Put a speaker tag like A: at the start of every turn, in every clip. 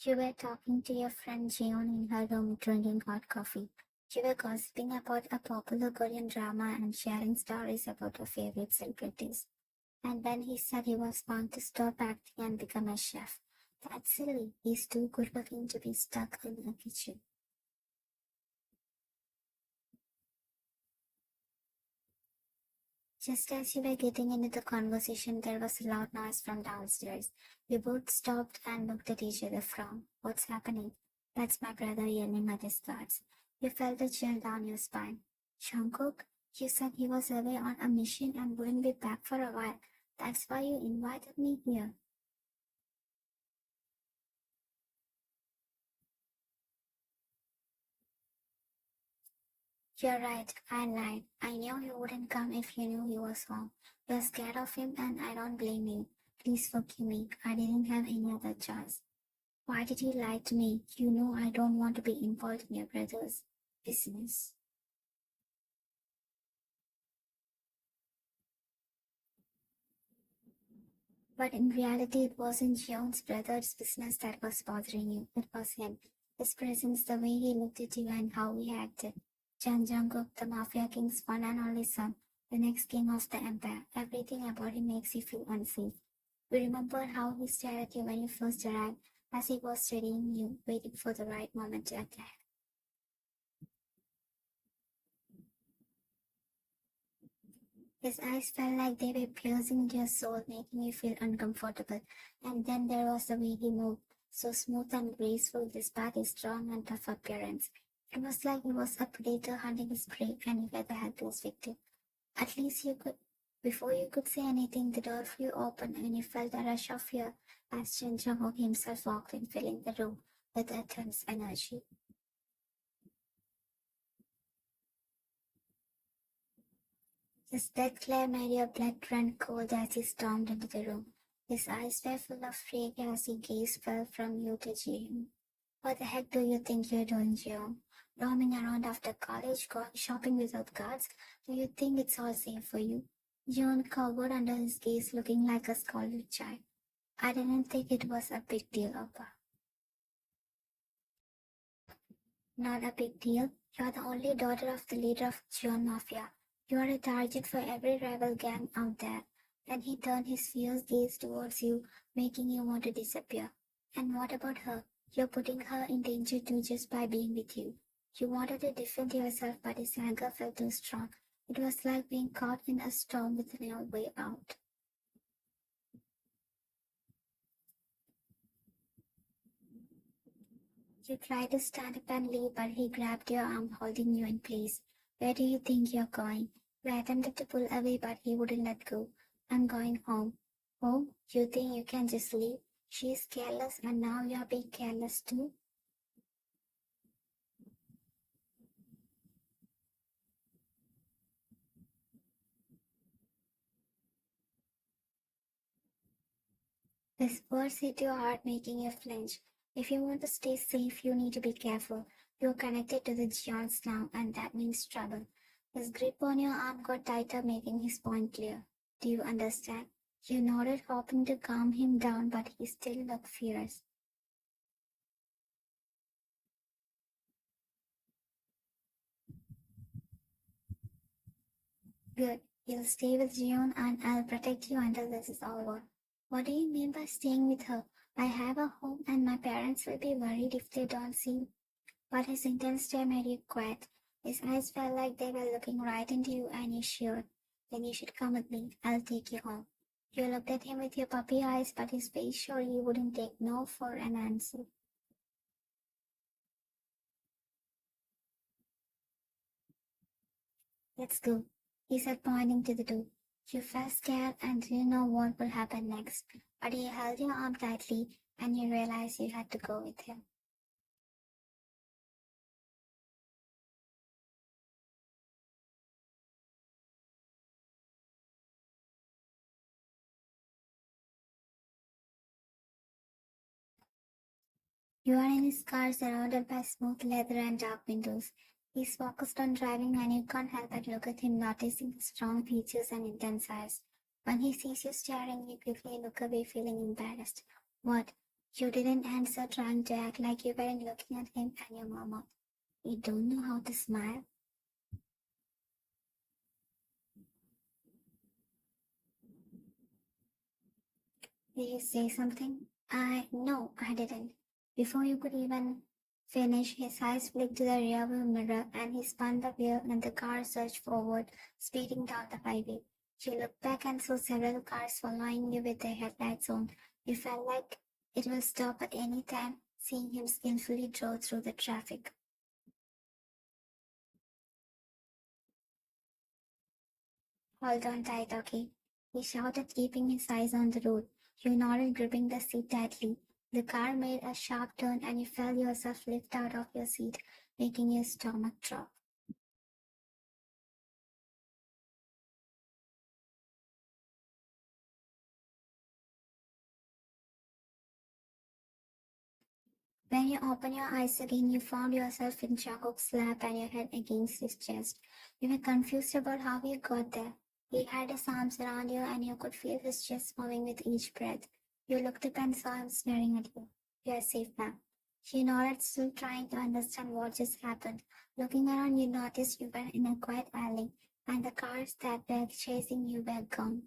A: You were talking to your friend Jeon in her room drinking hot coffee. You were gossiping about a popular Korean drama and sharing stories about your favorite celebrities. And then he said he was going to stop acting and become a chef. That's silly. He's too good looking to be stuck in a kitchen. Just as you were getting into the conversation, there was a loud noise from downstairs. We both stopped and looked at each other from. What's happening? That's my brother yelling at his guards. You felt a chill down your spine. Jungkook, you said he was away on a mission and wouldn't be back for a while. That's why you invited me here. You're right, I lied. I knew you wouldn't come if you knew he was home. You're scared of him and I don't blame you. Please forgive me. I didn't have any other choice. Why did you lie to me? You know I don't want to be involved in your brother's business. But in reality, it wasn't Jeon's brother's business that was bothering you. It was him. His presence, the way he looked at you and how he acted. Jang Jungkook, the Mafia King's one and only son, the next king of the empire. Everything about him makes you feel unsafe. You remember how he stared at you when you first arrived, as he was studying you, waiting for the right moment to attack. His eyes felt like they were piercing into your soul, making you feel uncomfortable. And then there was the way he moved, so smooth and graceful despite his strong and tough appearance. It was like he was a predator hunting his prey and you were the helpless victim. At least you could, before you could say anything, the door flew open and you felt a rush of fear as Chen Jong himself walked in, filling the room with intense energy. His death glare made your blood run cold as he stormed into the room. His eyes were full of rage as he gazed fell from you to Ji-yoon. What the heck do you think you're doing, Ji-yoon? Roaming around after college, going shopping without guards? Do you think it's all safe for you? Ji-yoon cowered under his gaze, looking like a scalded child. I didn't think it was a big deal, Oppa. Not a big deal. You're the only daughter of the leader of Jeon Mafia. You are a target for every rival gang out there. Then he turned his fierce gaze towards you, making you want to disappear. And what about her? You're putting her in danger too just by being with you. You wanted to defend yourself, but his anger felt too strong. It was like being caught in a storm with no way out. You tried to stand up and leave, but he grabbed your arm, holding you in place. Where do you think you're going? You attempted to pull away, but he wouldn't let go. I'm going home. Home? You think you can just leave? She's careless, and now you're being careless too? His words hit your heart, making you flinch. If you want to stay safe, you need to be careful. You're connected to the giants now, and that means trouble. His grip on your arm got tighter, making his point clear. Do you understand? You nodded, hoping to calm him down, but he still looked fierce. Good. You'll stay with Jion, and I'll protect you until this is over. What do you mean by staying with her? I have a home, and my parents will be worried if they don't see. But his intense stare made you quiet. His eyes felt like they were looking right into you, and you shivered. Then you should come with me. I'll take you home. You looked at him with your puppy eyes, but his face showed you wouldn't take no for an answer. Let's go, he said, pointing to the door. You felt scared and didn't know what would happen next, but he held your arm tightly, and you realized you had to go with him. You are in his car surrounded by smooth leather and dark windows. He's focused on driving and you can't help but look at him, noticing his strong features and intense eyes. When he sees you staring, you quickly look away, feeling embarrassed. What? You didn't answer, trying to act like you weren't looking at him and your mama. You don't know how to smile. Did you say something? No, I didn't. Before you could even finish, his eyes flicked to the rearview mirror and he spun the wheel and the car surged forward, speeding down the highway. You looked back and saw several cars following you with their headlights on. You felt like it will stop at any time, seeing him skillfully drove through the traffic. Hold on tight, okay? He shouted, keeping his eyes on the road. You nodded, gripping the seat tightly. The car made a sharp turn and you felt yourself lift out of your seat, making your stomach drop. When you opened your eyes again, you found yourself in Jacob's lap and your head against his chest. You were confused about how you got there. He had his arms around you and you could feel his chest moving with each breath. You looked up and saw him staring at you. You are safe now. She nodded, still trying to understand what just happened. Looking around, you noticed you were in a quiet alley, and the cars that were chasing you were gone.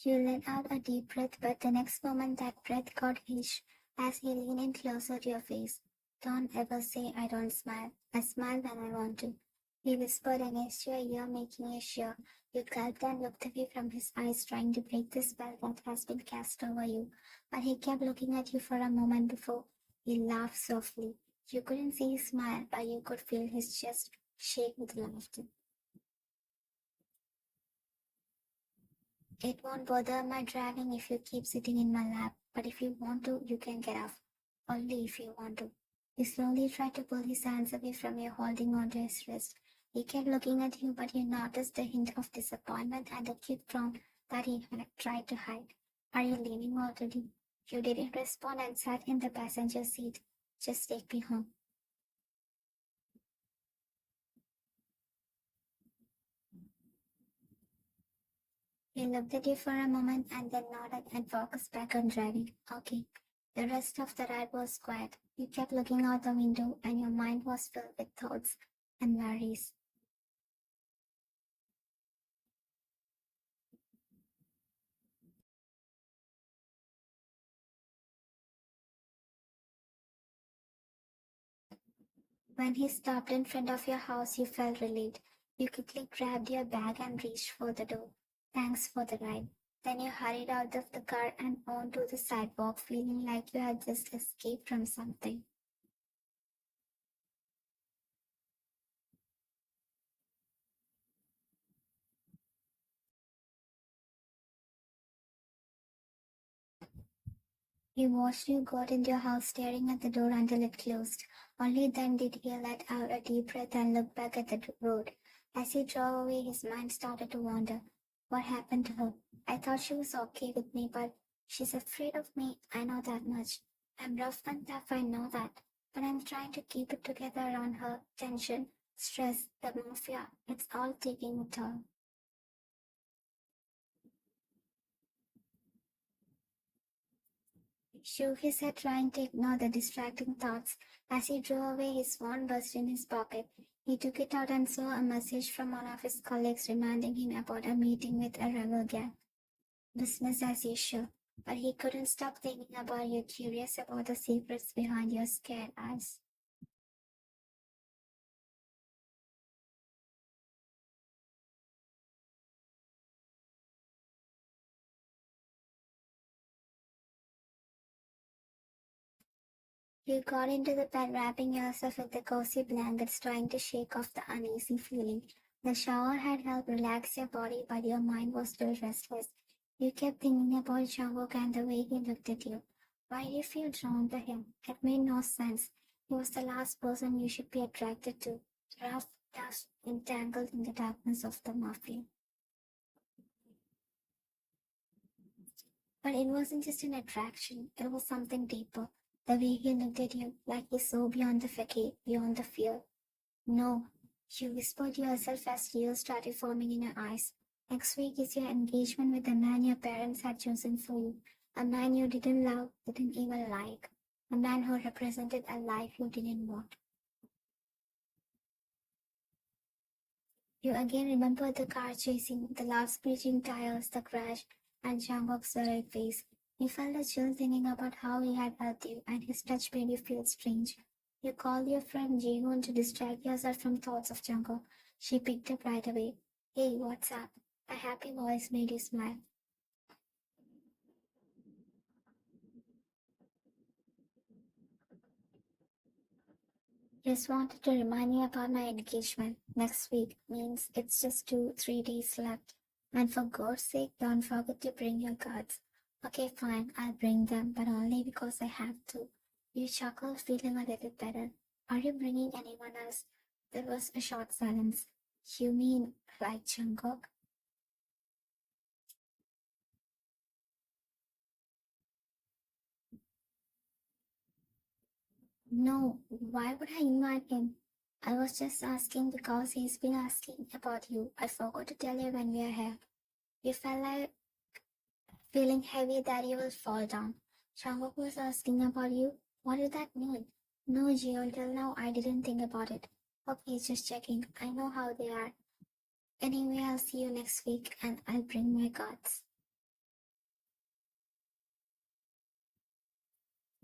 A: You let out a deep breath, but the next moment that breath got hitched as he leaned in closer to your face. Don't ever say I don't smile. I smile when I want to. He whispered against your ear, making you sure. You gulped and looked away from his eyes, trying to break the spell that has been cast over you. But he kept looking at you for a moment before he laughed softly. You couldn't see his smile, but you could feel his chest shake with laughter. It won't bother my driving if you keep sitting in my lap, but if you want to, you can get off. Only if you want to. He slowly tried to pull his hands away from you, holding onto his wrist. He kept looking at you, but you noticed the hint of disappointment and the cute frown that he had tried to hide. Are you leaving already? You didn't respond and sat in the passenger seat. Just take me home. He looked at you for a moment and then nodded and focused back on driving. Okay. The rest of the ride was quiet. You kept looking out the window and your mind was filled with thoughts and worries. When he stopped in front of your house, you felt relieved. You quickly grabbed your bag and reached for the door. Thanks for the ride. Then you hurried out of the car and onto the sidewalk, feeling like you had just escaped from something. He watched you got into your house, staring at the door until it closed. Only then did he let out a deep breath and look back at the road. As he drove away, his mind started to wander. What happened to her? I thought she was okay with me, but she's afraid of me. I know that much. I'm rough and tough, I know that. But I'm trying to keep it together around her. Tension, stress, the mafia. It's all taking a toll. Shook his head, trying to ignore the distracting thoughts. As he drove away, his phone buzzed in his pocket. He took it out and saw a message from one of his colleagues reminding him about a meeting with a rebel gang. Business as usual. But he couldn't stop thinking about you, curious about the secrets behind your scared eyes. You got into the bed, wrapping yourself with the cozy blankets, trying to shake off the uneasy feeling. The shower had helped relax your body, but your mind was still restless. You kept thinking about Jungkook and the way he looked at you. Why did you feel drawn to him? It made no sense. He was the last person you should be attracted to. Rough, tough, entangled in the darkness of the mafia. But it wasn't just an attraction, it was something deeper. The way he looked at you, like he saw beyond the facade, beyond the fear. No, You whispered yourself as tears started forming in your eyes. Next week is your engagement with a man your parents had chosen for you. A man you didn't love, didn't even like. A man who represented a life you didn't want. You again remembered the car chasing, the loud screeching tires, the crash, and Jungkook's worried face. You felt a chill thinking about how he had helped you, and his touch made you feel strange. You called your friend Jihoon to distract yourself from thoughts of Jungkook. She picked up right away. Hey, what's up? A happy voice made you smile. Just wanted to remind you about my engagement. Next week means it's just 3 days left. And for God's sake, don't forget to bring your cards. Okay, fine, I'll bring them, but only because I have to. You chuckled, feeling a little better. Are you bringing anyone else? There was a short silence. You mean like Jungkook? No, why would I invite him? I was just asking because he's been asking about you. I forgot to tell you when we are here. You felt like feeling heavy that you will fall down. Jungkook was asking about you. What did that mean? No, Gio, until now I didn't think about it. Okay, just checking. I know how they are. Anyway, I'll see you next week and I'll bring my cards.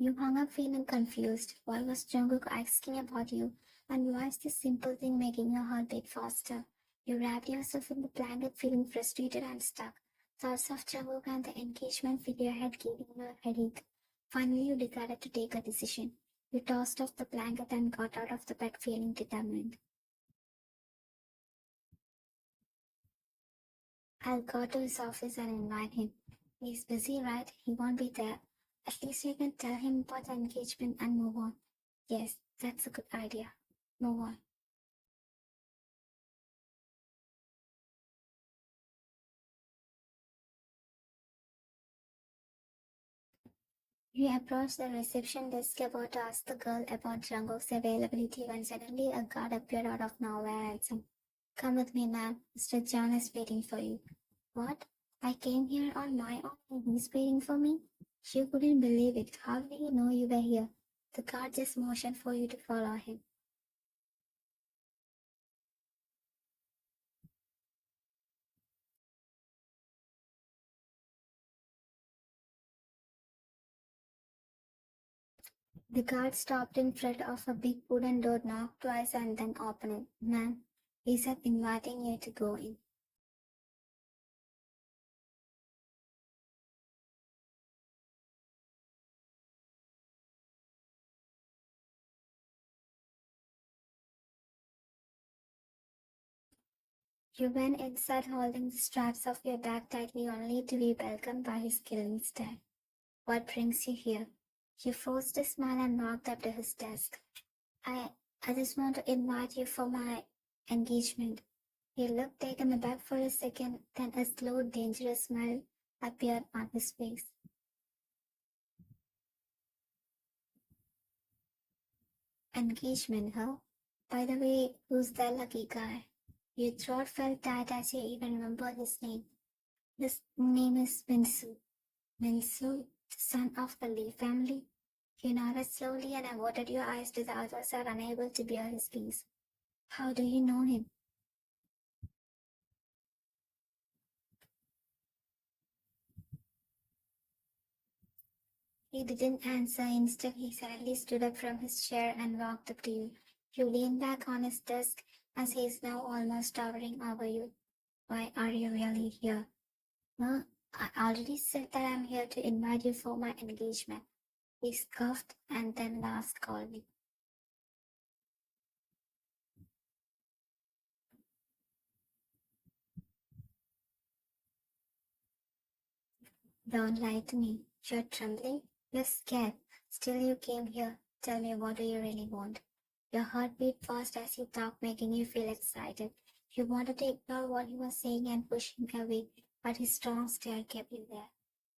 A: You hung up feeling confused. Why was Jungkook asking about you? And why is this simple thing making your heart beat faster? You wrapped yourself in the blanket feeling frustrated and stuck. Thoughts of Jungkook and the engagement filled your head giving you a headache. Finally, you decided to take a decision. You tossed off the blanket and got out of the bed feeling determined. I'll go to his office and invite him. He's busy, right? He won't be there. At least you can tell him about the engagement and move on. Yes, that's a good idea. Move on. You approached the reception desk about to ask the girl about Jungkook's availability when suddenly a guard appeared out of nowhere and said, "Come with me, ma'am. Mr. John is waiting for you." What? I came here on my own and he's waiting for me? She couldn't believe it. How did he know you were here? The guard just motioned for you to follow him. The guard stopped in front of a big wooden door, knocked twice, and then opened it. "Ma'am," he said, inviting you to go in. You went inside holding the straps of your bag tightly only to be welcomed by his killing stare. "What brings you here?" You forced a smile and walked up to his desk. I I just want to invite you for my engagement." He looked taken aback for a second, then a slow, dangerous smile appeared on his face. "Engagement, huh? By the way, who's the lucky guy?" Your throat felt tight as you even remembered his name. "His name is Minsu." "Minsu, the son of the Lee family?" You nodded slowly and averted your eyes to the other side, unable to bear his gaze. "How do you know him?" He didn't answer. Instead, he suddenly stood up from his chair and walked up to you. You leaned back on his desk as he is now almost towering over you. "Why are you really here?" "Well, I already said that I'm here to invite you for my engagement." He scoffed and then laughed coldly. "Don't lie to me. You're trembling. You're scared. Still you came here. Tell me, what do you really want?" Your heart beat fast as he talked, making you feel excited. You wanted to ignore what he was saying and push him away, but his strong stare kept you there.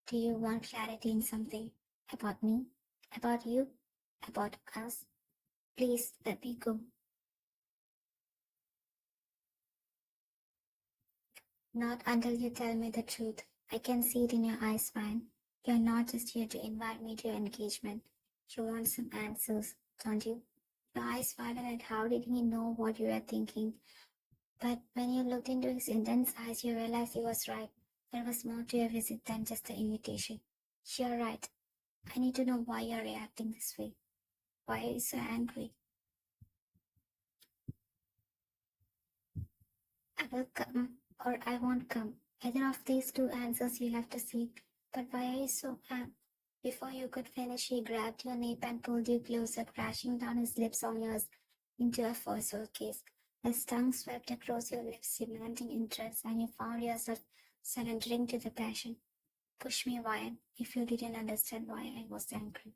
A: "Do you want clarity in something? About me? About you? About us? Please let me go." Not until you tell me the truth. I can see it in your eyes, fine. You're not just here to invite me to your engagement. You want some answers, don't you? Your eyes widened at how did he know what you were thinking? But when you looked into his intense eyes, you realized he was right. There was more to your visit than just the invitation. You're right. I need to know why you're reacting this way. Why are you so angry? I will come or I won't come. Either of these two answers you have to seek. But why are you so angry? Before you could finish, he grabbed your nape and pulled you closer, crashing down his lips on yours into a forceful kiss. His tongue swept across your lips, demanding interest, and you found yourself surrendering to the passion. Push me, Ryan, if you didn't understand why I was angry.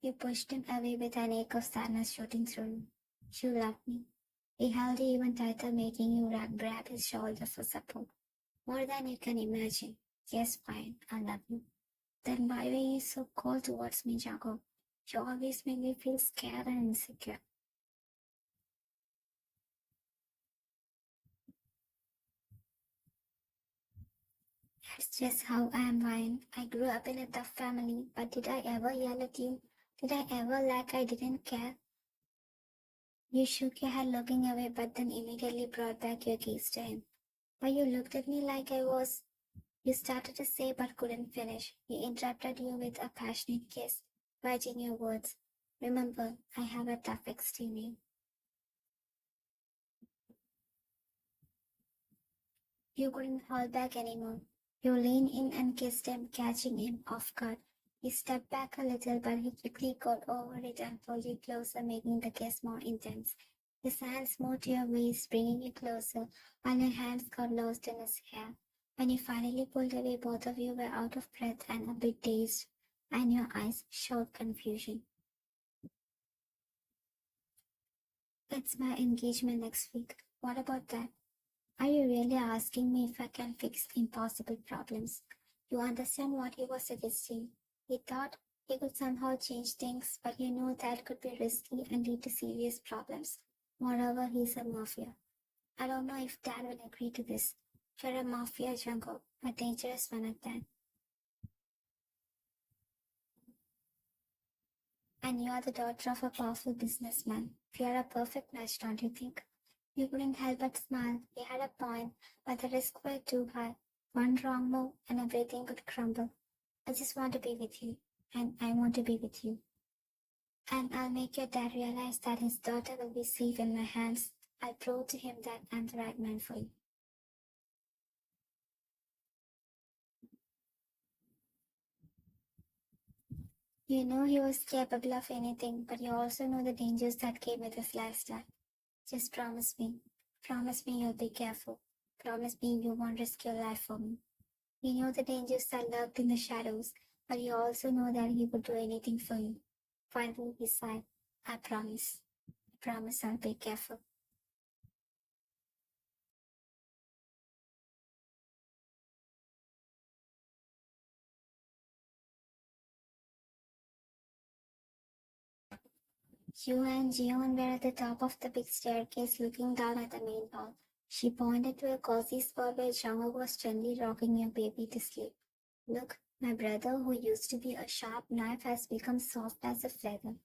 A: You pushed him away with an ache of sadness shooting through you. You loved me. He held you even tighter, making you grab his shoulder for support. More than you can imagine. Yes, fine, I love you. Then why were you so cold towards me, Jacob? You always make me feel scared and insecure. That's just how I am, Ryan. I grew up in a tough family, but did I ever yell at you? Did I ever like I didn't care? You shook your head looking away, but then immediately brought back your gaze to him. But you looked at me like I was. You started to say but couldn't finish. He interrupted you with a passionate kiss, biting your words. Remember, I have a tough exterior. You couldn't hold back anymore. You leaned in and kissed him, catching him off guard. He stepped back a little, but he quickly got over it and pulled you closer, making the kiss more intense. His hands moved to your waist, bringing you closer, while your hands got lost in his hair. When he finally pulled away, both of you were out of breath and a bit dazed, and your eyes showed confusion. It's my engagement next week. What about that? Are you really asking me if I can fix impossible problems? You understand what he was suggesting. He thought he could somehow change things, but you know that could be risky and lead to serious problems. Moreover, he's a mafia. I don't know if Dad will agree to this. You're a mafia jungle, a dangerous one at that. And you're the daughter of a powerful businessman. You're a perfect match, don't you think? You couldn't help but smile. He had a point, but the risks were too high. One wrong move and everything could crumble. I just want to be with you, and I want to be with you. And I'll make your dad realize that his daughter will be safe in my hands. I'll prove to him that I'm the right man for you. You know he was capable of anything, but you also know the dangers that came with his lifestyle. Just promise me. Promise me you'll be careful. Promise me you won't risk your life for me. You know the dangers that lurked in the shadows, but you also know that he would do anything for you. Finally, he sighed. I promise. I promise I'll be careful. Hugh and Jeon were at the top of the big staircase looking down at the main hall. She pointed to a cozy spot where Jungkook was gently rocking your baby to sleep. Look, my brother, who used to be a sharp knife, has become soft as a feather.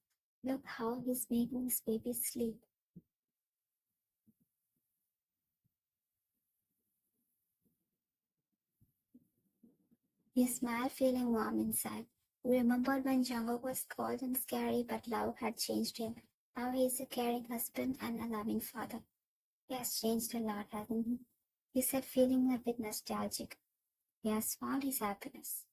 A: Look how he's making his baby sleep. He smiled, feeling warm inside. He remembered when Jungkook was cold and scary, but love had changed him. Now he is a caring husband and a loving father. He has changed a lot, hasn't he? He said, feeling a bit nostalgic. He has found his happiness.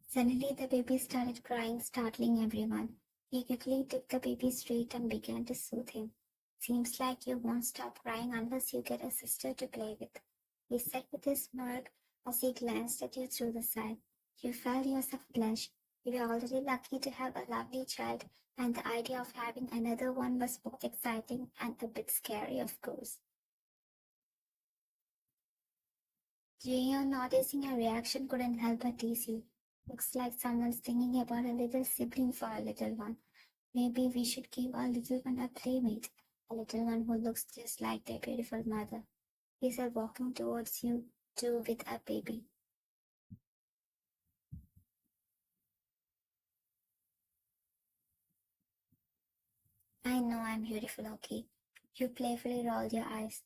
A: Suddenly, the baby started crying, startling everyone. He quickly took the baby straight and began to soothe him. Seems like you won't stop crying unless you get a sister to play with. He said with a smirk as he glanced at you through the side. You felt yourself blush. You were already lucky to have a lovely child, and the idea of having another one was both exciting and a bit scary, of course. Gio, noticing your reaction, couldn't help but tease you. Looks like someone's thinking about a little sibling for a little one. Maybe we should give our little one a playmate, a little one who looks just like their beautiful mother. He said, walking towards you, too, with a baby. I know I'm beautiful, okay? You playfully rolled your eyes.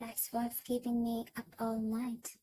A: That's what's keeping me up all night.